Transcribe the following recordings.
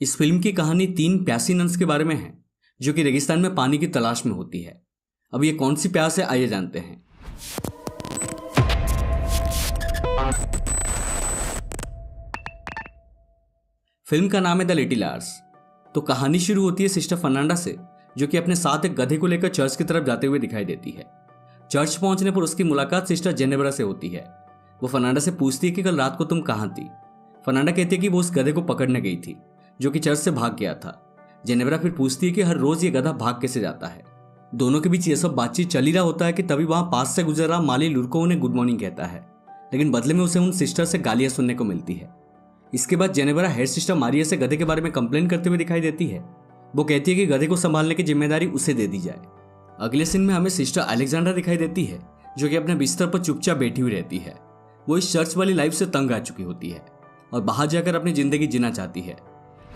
इस फिल्म की कहानी तीन प्यासी नन्स के बारे में है जो कि रेगिस्तान में पानी की तलाश में होती है। अब ये कौन सी प्यास है, आइए जानते हैं। फिल्म का नाम है द लिटिल आर्स। तो कहानी शुरू होती है सिस्टर फर्नांडा से, जो कि अपने साथ एक गधे को लेकर चर्च की तरफ जाते हुए दिखाई देती है। चर्च पहुंचने पर उसकी मुलाकात सिस्टर जेनेबरा से होती है। वो फर्नांडा से पूछती है कि कल रात को तुम कहाँ थी। फर्नांडा कहती है कि वो उस गधे को पकड़ने गई थी जो कि चर्च से भाग गया था। जेनेबरा फिर पूछती है कि हर रोज ये गधा भाग कैसे जाता है। दोनों के बीच ये सब बातचीत चल ही रहा होता है कि तभी वहां पास से गुजर रहा माली लुर्को उन्हें गुड मॉर्निंग कहता है, लेकिन बदले में उसे उन सिस्टर से गालियां सुनने को मिलती है। इसके बाद जेनेबरा हेड सिस्टर मारिया से गधे के बारे में कंप्लेन करते हुए दिखाई देती है। वो कहती है कि गधे को संभालने की जिम्मेदारी उसे दे दी जाए। अगले सीन में हमें सिस्टर अलेक्जेंड्रा दिखाई देती है जो कि अपने बिस्तर पर चुपचाप बैठी हुई रहती है। वो इस चर्च वाली लाइफ से तंग आ चुकी होती है और बाहर जाकर अपनी जिंदगी जीना चाहती है।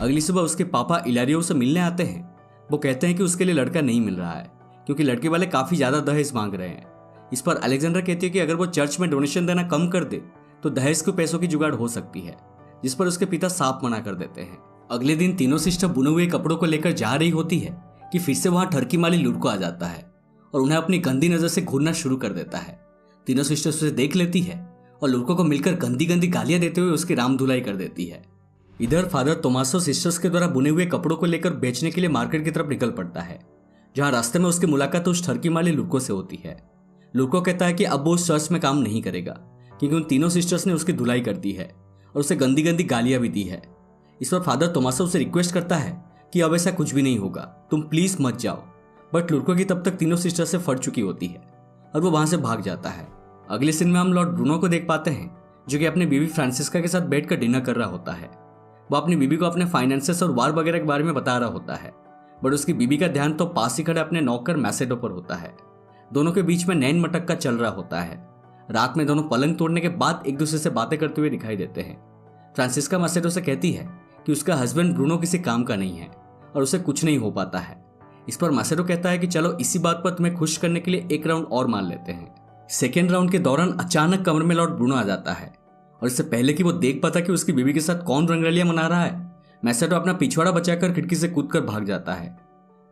अगली सुबह उसके पापा इलारियो से मिलने आते हैं। वो कहते हैं कि उसके लिए लड़का नहीं मिल रहा है क्योंकि लड़के वाले काफी ज्यादा दहेज मांग रहे हैं। इस पर अलेक्जेंड्रा कहती है कि अगर वो चर्च में डोनेशन देना कम कर दे तो दहेज के पैसों की जुगाड़ हो सकती है, जिस पर उसके पिता साफ मना कर देते हैं। अगले दिन तीनों सिस्टर बुने हुए कपड़ों को लेकर जा रही होती है कि फिर से वहां ठरकी माली लुर्को आ जाता है और उन्हें अपनी गंदी नजर से घूरना शुरू कर देता है। तीनों सिस्टर्स उसे देख लेती है और लुर्को को मिलकर गंदी गंदी गालियां देते हुए उसकी राम धुलाई कर देती है। इधर फादर तोमासो सिस्टर्स के द्वारा बुने हुए कपड़ों को लेकर बेचने के लिए मार्केट की तरफ निकल पड़ता है, जहां रास्ते में उसकी मुलाकात उस ठरकी माली लुर्को से होती है। लुर्को कहता है कि अब वो उस चर्च में काम नहीं करेगा क्योंकि उन तीनों सिस्टर्स ने उसकी धुलाई कर दी है और उसे गंदी गंदी गालियां भी दी है। इस पर फादर तोमासो उसे रिक्वेस्ट करता है कि अब ऐसा कुछ भी नहीं होगा, तुम प्लीज मत जाओ। बट लुर्को की तब तक तीनों सिस्टर से फट चुकी होती है और वो वहां से भाग जाता है। अगले सीन में हम लॉर्ड ब्रूनो को देख पाते हैं जो कि अपनी बीवी फ्रांसिस्का के साथ बैठकर डिनर कर रहा होता है। वो अपनी बीवी को अपने फाइनेंसेस और वार वगैरह के बारे में बता रहा होता है, बट उसकी बीवी का ध्यान तो पास ही खड़े अपने नौकर मैसेडो पर होता है। दोनों के बीच में नैन मटक्का चल रहा होता है। रात में दोनों पलंग तोड़ने के बाद एक दूसरे से बातें करते हुए दिखाई देते हैं। फ्रांसिस्का मैसेडो से कहती है कि उसका हस्बैंड ब्रूनो किसी काम का नहीं है और उसे कुछ नहीं हो पाता है। इस पर मैसेडो कहता है कि चलो इसी बात पर तुम्हें खुश करने के लिए एक राउंड और मान लेते हैं। सेकेंड राउंड के दौरान अचानक कमरे में लॉर्ड ब्रूनो आ जाता है और इससे पहले कि वो देख पाता कि उसकी बीवी के साथ कौन रंगरलियां मना रहा है, मैसेडो अपना पिछवाड़ा बचाकर खिड़की से कूदकर भाग जाता है।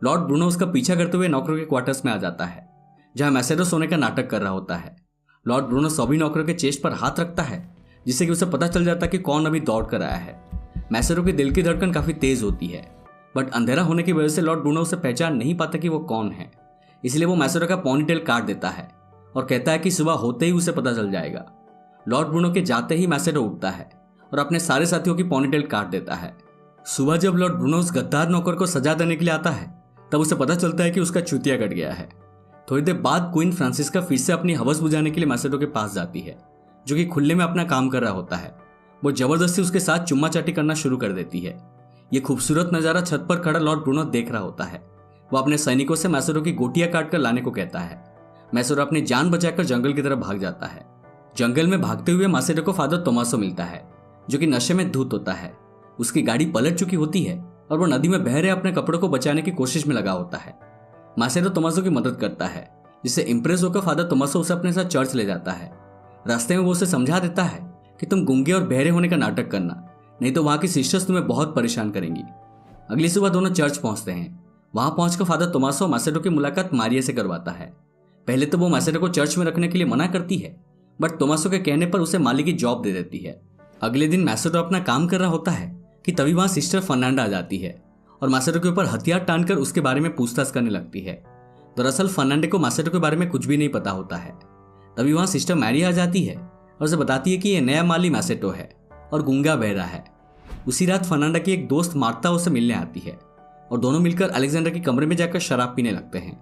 लॉर्ड ब्रूनो उसका पीछा करते हुए नौकरों के क्वार्टर्स में आ जाता है जहां मैसेडो सोने का नाटक कर रहा होता है। लॉर्ड ब्रूनो सभी नौकरों के चेस्ट पर हाथ रखता है जिससे कि उसे पता चल जाता है कि कौन अभी दौड़ कर आया है। मैसेडो की दिल की धड़कन काफी तेज होती है, बट अंधेरा होने की वजह से लॉर्ड ब्रूनो उसे पहचान नहीं पाता कि वो कौन है। इसलिए वो मैसेडो का पोनीटेल काट देता है और कहता है कि सुबह होते ही उसे पता चल जाएगा। लॉर्ड ब्रूनो के जाते ही मैसेडो उठता है और अपने सारे साथियों की पोनीटेल काट देता है। सुबह जब लॉर्ड ब्रूनो उस गद्दार नौकर को सजा देने के लिए आता है तब उसे पता चलता है कि उसका चूतिया कट गया है। थोड़ी देर बाद क्वीन फ्रांसिस्का फिर से अपनी हवस बुझाने के लिए मैसेडो के पास जाती है जो कि खुले में अपना काम कर रहा होता है। वो जबरदस्ती उसके साथ चुम्मा चाटी करना शुरू कर देती है। ये खूबसूरत नजारा छत पर खड़ा लॉर्ड ब्रूनो देख रहा होता है। वो अपने सैनिकों से मैसेडो की गोटियां काट कर लाने को कहता है। मैसेडो अपनी जान बचाकर जंगल की तरफ भाग जाता है। जंगल में भागते हुए मैसेडो को फादर तोमासो मिलता है जो कि नशे में धुत होता है। उसकी गाड़ी पलट चुकी होती है और वो नदी में बह रहे अपने कपड़ों को बचाने की कोशिश में लगा होता है। मैसेडो तोमासो की मदद करता है जिससे इंप्रेस होकर फादर तोमासो उसे अपने साथ चर्च ले जाता है। रास्ते में वो उसे समझा देता है कि तुम गूंगे और बहरे होने का नाटक करना, नहीं तो वहां की सिस्टर्स तुम्हें बहुत परेशान करेंगी। अगली सुबह दोनों चर्च पहुंचते हैं। वहां पहुंचकर फादर तोमासो मैसेडो की मुलाकात मारिया से करवाता है। पहले तो वो मैसेडो को चर्च में रखने के लिए मना करती है, बट तोमासो के कहने पर उसे माली की जॉब दे देती है। अगले दिन मैसेडो अपना काम कर रहा होता है कि तभी वहां सिस्टर फर्नांडा आ जाती है और मैसेडो के ऊपर हथियार तानकर उसके बारे में पूछताछ करने लगती है। दरअसल फर्नांडे को मैसेडो के बारे में कुछ भी नहीं पता होता है। तभी वहां सिस्टर मैरी आ जाती है और उसे बताती है कि यह नया माली मैसेडो है और गूंगा बहरा है। उसी रात फर्नांडा की एक दोस्त मार्ता उसे मिलने आती है और दोनों मिलकर अलेक्जेंडर के कमरे में जाकर शराब पीने लगते हैं।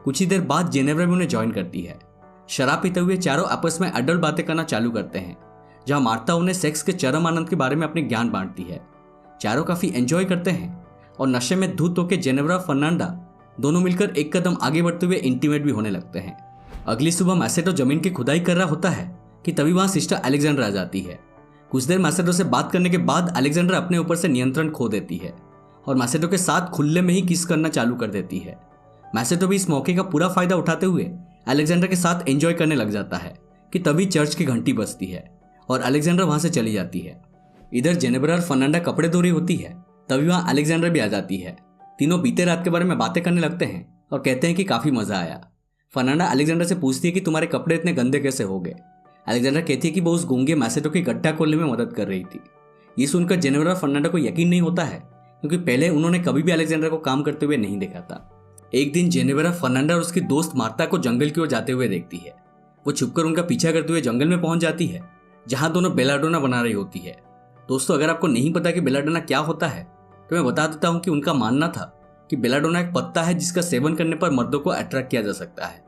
कुछ ही देर बाद जेनेवरा भी उन्हें ज्वाइन करती है। शराब पीते हुए चारों आपस में अडल्ट बातें करना चालू करते हैं, जहां मार्ता उन्हें सेक्स के चरम आनंद के बारे में अपने ज्ञान बांटती है। चारों काफी एंजॉय करते हैं और नशे में धुत होकर जेनेवरा फर्नांडा दोनों मिलकर एक कदम आगे बढ़ते हुए इंटीमेट भी होने लगते हैं। अगली सुबह मैसेडो जमीन की खुदाई कर रहा होता है कि तभी वहां सिस्टर अलेक्जेंड्रा आ जाती है। कुछ देर मैसेडो से बात करने के बाद अलेक्जेंड्रा अपने ऊपर से नियंत्रण खो देती है और मैसेडो के साथ खुले में ही किस करना चालू कर देती है। मैसेडो भी इस मौके का पूरा फायदा उठाते हुए अलेक्जेंड्रा के साथ एंजॉय करने लग जाता है कि तभी चर्च की घंटी बजती है और अलेक्जेंड्रा वहां से चली जाती है। इधर जेनेबरा और फर्नांडा कपड़े धो रही होती है तभी वहाँ अलेक्जेंडर भी आ जाती है। तीनों बीते रात के बारे में बातें करने लगते हैं और कहते हैं कि काफ़ी मज़ा आया। फर्नांडा अलेक्जेंडर से पूछती है कि तुम्हारे कपड़े इतने गंदे कैसे हो गए। अलेक्जेंडर कहती है कि वो उस गूंगे मैसेटो की गड्ढा खोलने में मदद कर रही थी। ये सुनकर जेनेवरा और फर्नांडा को यकीन नहीं होता है, क्योंकि पहले उन्होंने कभी भी अलेक्जेंडर को काम करते हुए नहीं देखा था। एक दिन जेनेवरा फर्नांडा और उसकी दोस्त मार्ता को जंगल की ओर जाते हुए देखती है। वो छुपकर उनका पीछा करते हुए जंगल में पहुंच जाती है, जहां दोनों बेलाडोना बना रही होती है। दोस्तों, अगर आपको नहीं पता कि बेलाडोना क्या होता है तो मैं बता देता हूं कि उनका मानना था कि बेलाडोना एक पत्ता है जिसका सेवन करने पर मर्दों को अट्रैक्ट किया जा सकता है।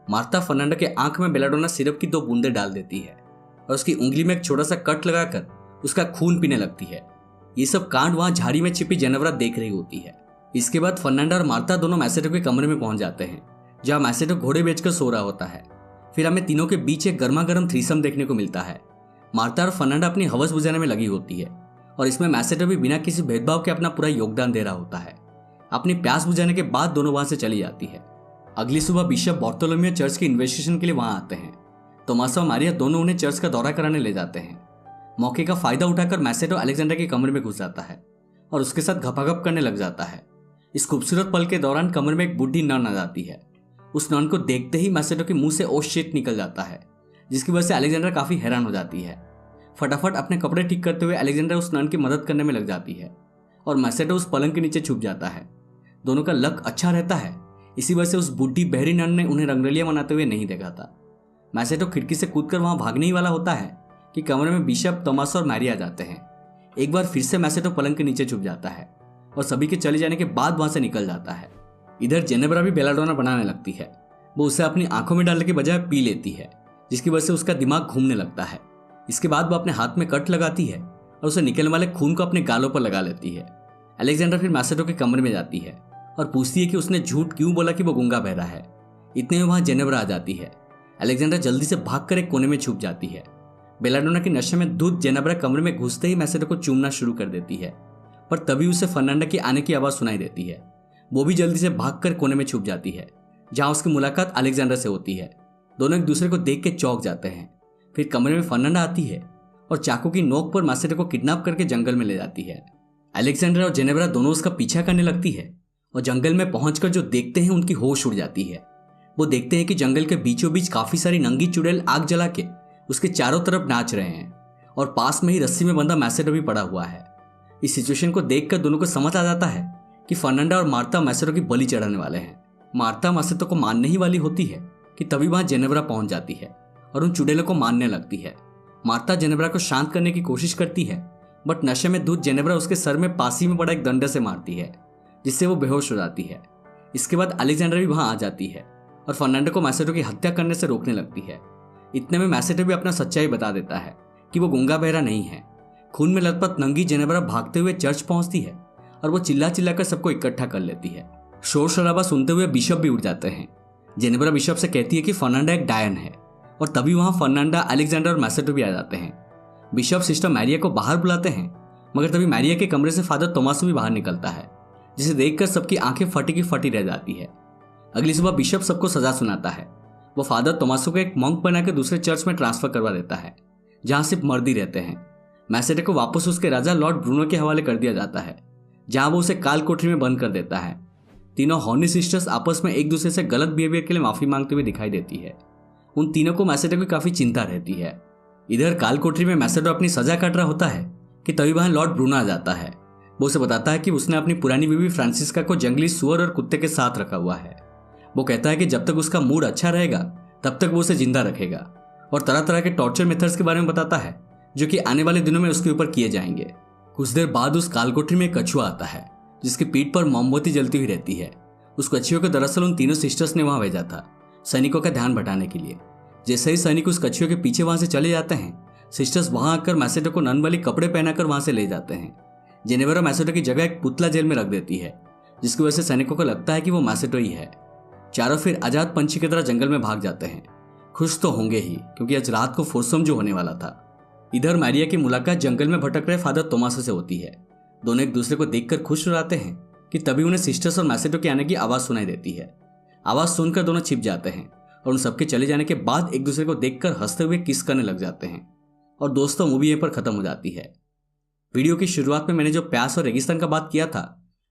मार्ता फर्नांडा के आंख में बेलाडोना सिरप की 2 बूंदें डाल देती है और उसकी उंगली में एक छोटा सा कट लगाकर उसका खून पीने लगती है। ये सब कांड वहां झाड़ी में छिपी जेनेवरा देख रही होती है। इसके बाद फर्नांडा और मार्ता दोनों मैसेटो के कमरे में पहुंच जाते हैं, जहां मैसेटो घोड़े बेचकर सो रहा होता है। फिर हमें तीनों के बीच एक गर्मा गर्म थ्रीसम देखने को मिलता है। मार्ता और फर्नांडा अपनी हवस बुझाने में लगी होती है और इसमें मैसेटो भी बिना किसी भेदभाव के अपना पूरा योगदान दे रहा होता है। अपनी प्यास बुझाने के बाद दोनों वहां से चली जाती है। अगली सुबह बिशप बार्थोलोमेव चर्च के इन्वेस्टिगेशन के लिए वहां आते हैं। तोमास और मारिया दोनों उन्हें चर्च का दौरा कराने ले जाते हैं। मौके का फायदा उठाकर मैसेटो अलेक्जेंडर के कमरे में घुस जाता है और उसके साथ घपाघप करने लग जाता है। इस खूबसूरत पल के दौरान कमरे में एक बूढ़ी नन आ जाती है। उस नन को देखते ही मैसेटो के मुंह से ओह शिट निकल जाता है, जिसकी वजह से अलेक्जेंडर काफी हैरान हो जाती है। फटाफट अपने कपड़े ठीक करते हुए अलेक्जेंडर उस नन की मदद करने में लग जाती है और मैसेटो उस पलंग के नीचे छुप जाता है। दोनों का लक अच्छा रहता है, इसी वजह से उस बूढ़ी बहरी नन ने उन्हें रंगरलियां मनाते हुए नहीं देखा था। मैसेटो खिड़की से कूदकर वहां भागने ही वाला होता है कि कमरे में बिशप, तोमास और मैरी आ जाते हैं। एक बार फिर से मैसेटो पलंग के नीचे छुप जाता है और सभी के चले जाने के बाद वहां से निकल जाता है। इधर जेनेवरा भी बेलाडोना बनाने लगती है। वो उसे अपनी आंखों में डालने के बजाय पी लेती है, जिसकी वजह से उसका दिमाग घूमने लगता है। इसके बाद वो अपने हाथ में कट लगाती है और उसे निकलने वाले खून को अपने गालों पर लगा लेती है। अलेक्जेंडर फिर मैसेटो के कमरे में जाती है और पूछती है कि उसने झूठ क्यों बोला कि वो गूंगा बहरा है। इतने में वहां जेनेवरा आ जाती है। अलेक्जेंडर जल्दी से भागकर एक कोने में छुप जाती है। बेलाडोना के नशे में धुत जेनेवरा कमरे में घुसते ही मैसेटो को चूमना शुरू कर देती है, पर तभी उसे फर्नांडा के आने की आवाज सुनाई देती है। वो भी जल्दी से भागकर कोने में छुप जाती है, जहां उसकी मुलाकात अलेक्जेंडर से होती है। दोनों एक दूसरे को देख के चौंक जाते हैं। फिर कमरे में फर्नांडा आती है और चाकू की नोक पर मैसेटो को किडनैप करके जंगल में ले जाती है। अलेक्जेंडर और जेनेवरा दोनों उसका पीछा करने लगती है और जंगल में पहुंचकर जो देखते हैं उनकी होश उड़ जाती है। वो देखते हैं कि जंगल के बीचों बीच काफी सारी नंगी चुड़ैल आग जला के उसके चारों तरफ नाच रहे हैं और पास में ही रस्सी में बंधा मैसेटो भी पड़ा हुआ है। इस सिचुएशन को देखकर दोनों को समझ आ जाता है कि फर्नांडा और मार्ता मैसेटो की बलि चढ़ाने वाले हैं। मार्ता मैसेटो को मारने ही वाली होती है कि तभी वहां जेनेवरा पहुंच जाती है और उन चुड़ैलों को मारने लगती है। मार्ता जेनेवरा को शांत करने की कोशिश करती है, बट नशे में धुत जेनेवरा उसके सर में पासी में पड़ा एक डंडे से मारती है, जिससे वो बेहोश हो जाती है। इसके बाद अलेक्जेंडर भी वहां आ जाती है और फर्नांडो को मैसेटो की हत्या करने से रोकने लगती है। इतने में मैसेटो भी अपना सच्चाई बता देता है कि वो गूंगा बहरा नहीं है। खून में लथपथ नंगी जेनेवरा भागते हुए चर्च पहुंचती है और वो चिल्ला चिल्लाकर सबको इकट्ठा कर लेती है। शोर शराबा सुनते हुए बिशप भी उठ जाते हैं। जेनेवरा बिशप से कहती है कि फर्नांडा एक डायन है और तभी वहां फर्नांडा, अलेक्जेंडर और मैसेटो भी आ जाते हैं। बिशप सिस्टर मैरिया को बाहर बुलाते हैं, मगर तभी मैरिया के कमरे से फादर तोमासो भी बाहर निकलता है, जिसे देखकर सबकी आंखें फटी की फटी रह जाती है। अगली सुबह बिशप सबको सजा सुनाता है। वो फादर तोमासो को एक मंक बनाकर दूसरे चर्च में ट्रांसफर करवा देता है, जहां सिर्फ मर्द ही रहते हैं। मैसेटो को वापस उसके राजा लॉर्ड ब्रूनो के हवाले कर दिया जाता है, जहां वो उसे काल कोठरी में बंद कर देता है। तीनों हॉर्नी सिस्टर्स आपस में एक दूसरे से गलत बिहेवियर के लिए माफी मांगते हुए दिखाई देती है। उन तीनों को मैसेटो की काफी चिंता रहती है। इधर काल कोठरी में मैसेटो अपनी सजा काट रहा होता है कि तभी वहां लॉर्ड ब्रूनो आ जाता है। वो उसे बताता है कि उसने अपनी पुरानी बीवी फ्रांसिस्का को जंगली सुअर और कुत्ते के साथ रखा हुआ है। वो कहता है कि जब तक उसका मूड अच्छा रहेगा तब तक वो उसे जिंदा रखेगा और तरह तरह के टॉर्चर मेथड्स के बारे में बताता है, जो कि आने वाले दिनों में उसके ऊपर किए जाएंगे। कुछ देर बाद उस काल कोठरी में एक कछुआ आता है, जिसकी पीठ पर मोमबत्ती जलती हुई रहती है। उस कछुए को दरअसल उन तीनों सिस्टर्स ने वहां भेजा था, सैनिकों का ध्यान भटाने के लिए। जैसे ही सैनिक उस कछुए के पीछे वहां से चले जाते हैं, सिस्टर्स वहां आकर मैसेटो को नन वाली कपड़े पहनाकर वहां से ले जाते हैं। जेनेवरा मैसेटो की जगह एक पुतला जेल में रख देती है, जिसकी वजह से सैनिकों को लगता है कि वो मैसेटो ही है। चारों फिर आजाद पंछी की तरह जंगल में भाग जाते हैं। खुश तो होंगे ही, क्योंकि आज रात को फोरसम जो होने वाला था। इधर मैरिया की मुलाकात जंगल में भटक रहे फादर तोमासो से होती है। दोनों एक दूसरे को देखकर खुश हो जाते हैं कि तभी उन्हें सिस्टर्स और मैसेटो के आने की आवाज सुनाई देती है। आवाज सुनकर दोनों छिप जाते हैं और उन सबके चले जाने के बाद एक दूसरे को देखकर हंसते हुए किस करने लग जाते हैं। और दोस्तों, मूवी यहीं पर खत्म हो जाती है। वीडियो की शुरुआत में मैंने जो प्यास और रेगिस्तान का बात किया था,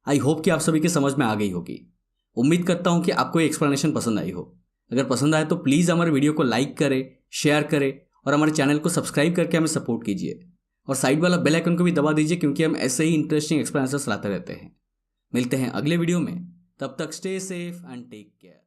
आई होप कि आप सभी के समझ में आ गई होगी। उम्मीद करता हूँ कि आपको ये एक्सप्लेनेशन पसंद आई हो। अगर पसंद आए तो प्लीज़ हमारे वीडियो को लाइक करें, शेयर करें और हमारे चैनल को सब्सक्राइब करके हमें सपोर्ट कीजिए। और साइड वाला बेल आइकन को भी दबा दीजिए, क्योंकि हम ऐसे ही इंटरेस्टिंग एक्सप्लेनेशंस लाते रहते हैं। मिलते हैं अगले वीडियो में, तब तक stay safe and take care.